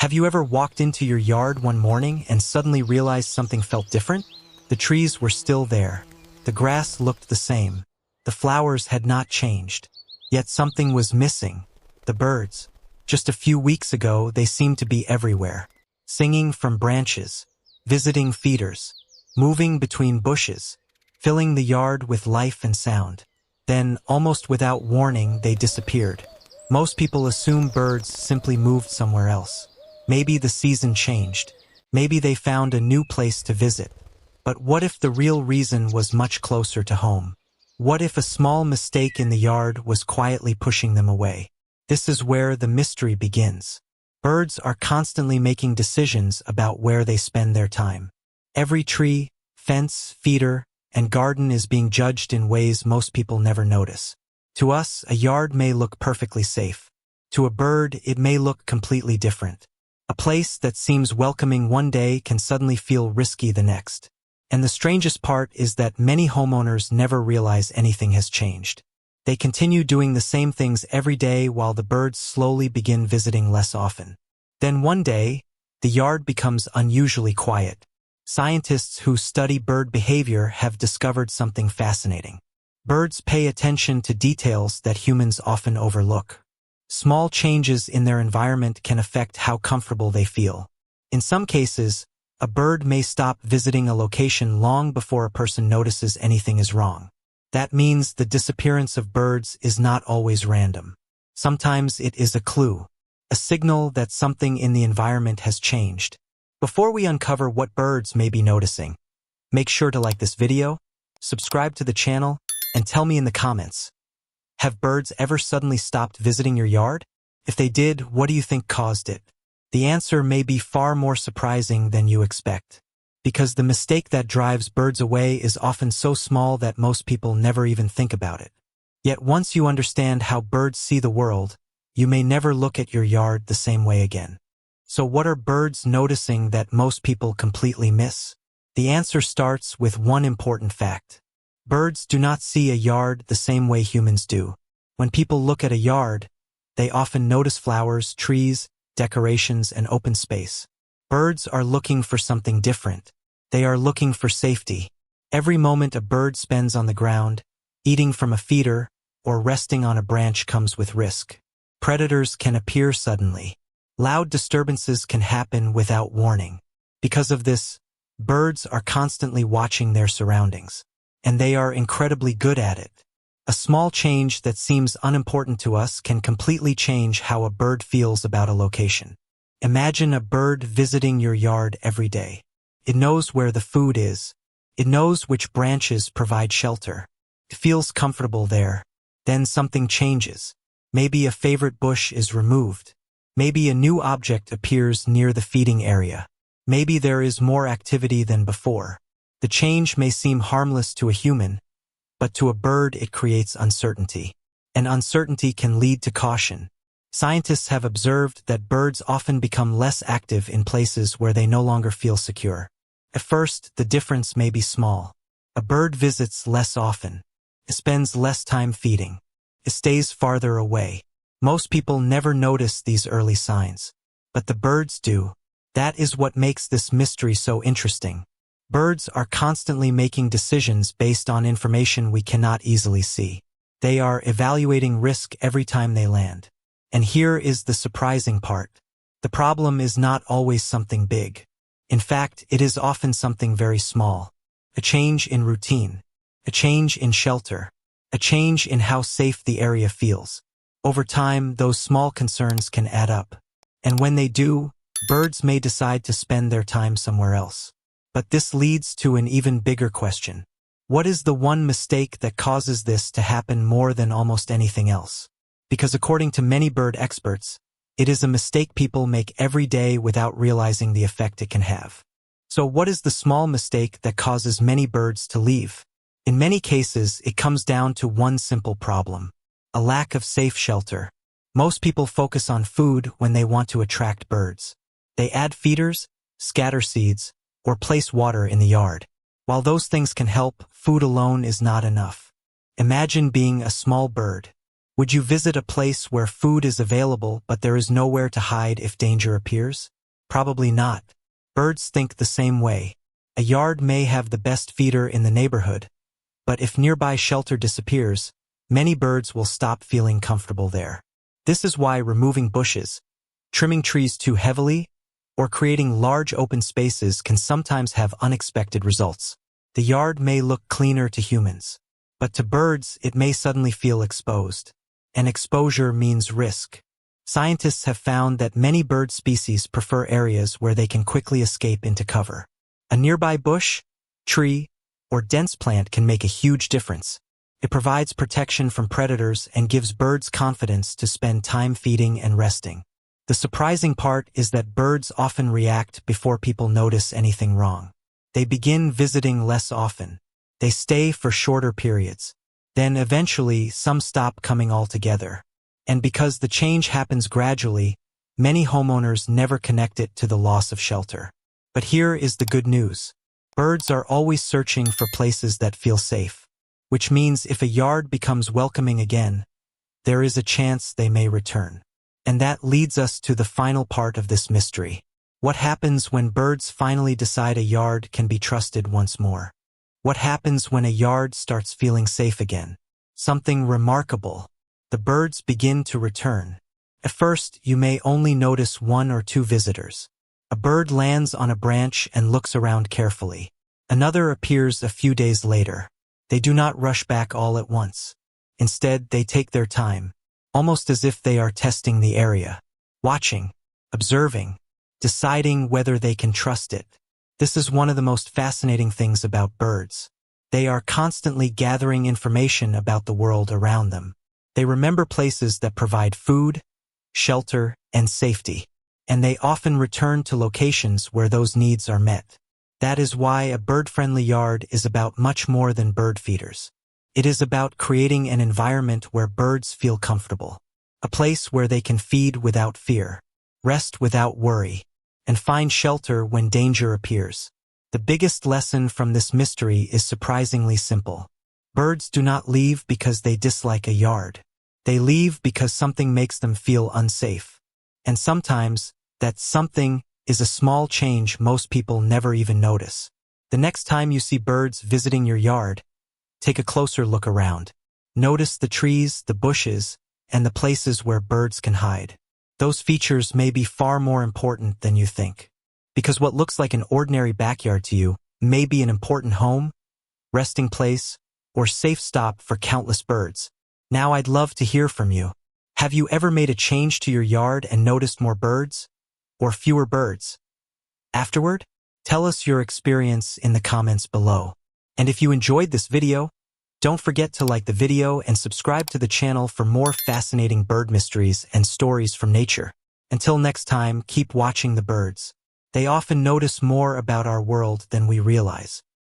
Have you ever walked into your yard one morning and suddenly realized something felt different? The trees were still there. The grass looked the same. The flowers had not changed. Yet something was missing. The birds. Just a few weeks ago, they seemed to be everywhere. Singing from branches, visiting feeders, moving between bushes, filling the yard with life and sound. Then, almost without warning, they disappeared. Most people assume birds simply moved somewhere else. Maybe the season changed. Maybe they found a new place to visit. But what if the real reason was much closer to home? What if a small mistake in the yard was quietly pushing them away? This is where the mystery begins. Birds are constantly making decisions about where they spend their time. Every tree, fence, feeder, and garden is being judged in ways most people never notice. To us, a yard may look perfectly safe. To a bird, it may look completely different. A place that seems welcoming one day can suddenly feel risky the next. And the strangest part is that many homeowners never realize anything has changed. They continue doing the same things every day while the birds slowly begin visiting less often. Then one day, the yard becomes unusually quiet. Scientists who study bird behavior have discovered something fascinating. Birds pay attention to details that humans often overlook. Small changes in their environment can affect how comfortable they feel. In some cases, a bird may stop visiting a location long before a person notices anything is wrong. That means the disappearance of birds is not always random. Sometimes it is a clue, a signal that something in the environment has changed. Before we uncover what birds may be noticing, make sure to like this video, subscribe to the channel, and tell me in the comments. Have birds ever suddenly stopped visiting your yard? If they did, what do you think caused it? The answer may be far more surprising than you expect. Because the mistake that drives birds away is often so small that most people never even think about it. Yet once you understand how birds see the world, you may never look at your yard the same way again. So what are birds noticing that most people completely miss? The answer starts with one important fact. Birds do not see a yard the same way humans do. When people look at a yard, they often notice flowers, trees, decorations, and open space. Birds are looking for something different. They are looking for safety. Every moment a bird spends on the ground, eating from a feeder, or resting on a branch comes with risk. Predators can appear suddenly. Loud disturbances can happen without warning. Because of this, birds are constantly watching their surroundings. And they are incredibly good at it. A small change that seems unimportant to us can completely change how a bird feels about a location. Imagine a bird visiting your yard every day. It knows where the food is. It knows which branches provide shelter. It feels comfortable there. Then something changes. Maybe a favorite bush is removed. Maybe a new object appears near the feeding area. Maybe there is more activity than before. The change may seem harmless to a human, but to a bird it creates uncertainty. And uncertainty can lead to caution. Scientists have observed that birds often become less active in places where they no longer feel secure. At first, the difference may be small. A bird visits less often. It spends less time feeding. It stays farther away. Most people never notice these early signs, but the birds do. That is what makes this mystery so interesting. Birds are constantly making decisions based on information we cannot easily see. They are evaluating risk every time they land. And here is the surprising part. The problem is not always something big. In fact, it is often something very small. A change in routine. A change in shelter. A change in how safe the area feels. Over time, those small concerns can add up. And when they do, birds may decide to spend their time somewhere else. But this leads to an even bigger question. What is the one mistake that causes this to happen more than almost anything else? Because according to many bird experts, it is a mistake people make every day without realizing the effect it can have. So what is the small mistake that causes many birds to leave? In many cases, it comes down to one simple problem: a lack of safe shelter. Most people focus on food when they want to attract birds. They add feeders, scatter seeds, or place water in the yard. While those things can help, food alone is not enough. Imagine being a small bird. Would you visit a place where food is available but there is nowhere to hide if danger appears? Probably not. Birds think the same way. A yard may have the best feeder in the neighborhood, but if nearby shelter disappears, many birds will stop feeling comfortable there. This is why removing bushes, trimming trees too heavily, or creating large open spaces can sometimes have unexpected results. The yard may look cleaner to humans, but to birds it may suddenly feel exposed. And exposure means risk. Scientists have found that many bird species prefer areas where they can quickly escape into cover. A nearby bush, tree, or dense plant can make a huge difference. It provides protection from predators and gives birds confidence to spend time feeding and resting. The surprising part is that birds often react before people notice anything wrong. They begin visiting less often. They stay for shorter periods. Then eventually some stop coming altogether. And because the change happens gradually, many homeowners never connect it to the loss of shelter. But here is the good news. Birds are always searching for places that feel safe, which means if a yard becomes welcoming again, there is a chance they may return. And that leads us to the final part of this mystery. What happens when birds finally decide a yard can be trusted once more? What happens when a yard starts feeling safe again? Something remarkable. The birds begin to return. At first, you may only notice one or two visitors. A bird lands on a branch and looks around carefully. Another appears a few days later. They do not rush back all at once. Instead, they take their time, almost as if they are testing the area, watching, observing, deciding whether they can trust it. This is one of the most fascinating things about birds. They are constantly gathering information about the world around them. They remember places that provide food, shelter, and safety, and they often return to locations where those needs are met. That is why a bird-friendly yard is about much more than bird feeders. It is about creating an environment where birds feel comfortable, a place where they can feed without fear, rest without worry, and find shelter when danger appears. The biggest lesson from this mystery is surprisingly simple. Birds do not leave because they dislike a yard. They leave because something makes them feel unsafe. And sometimes, that something is a small change most people never even notice. The next time you see birds visiting your yard, take a closer look around. Notice the trees, the bushes, and the places where birds can hide. Those features may be far more important than you think. Because what looks like an ordinary backyard to you may be an important home, resting place, or safe stop for countless birds. Now I'd love to hear from you. Have you ever made a change to your yard and noticed more birds? Or fewer birds? Afterward, tell us your experience in the comments below. And if you enjoyed this video, don't forget to like the video and subscribe to the channel for more fascinating bird mysteries and stories from nature. Until next time, keep watching the birds. They often notice more about our world than we realize.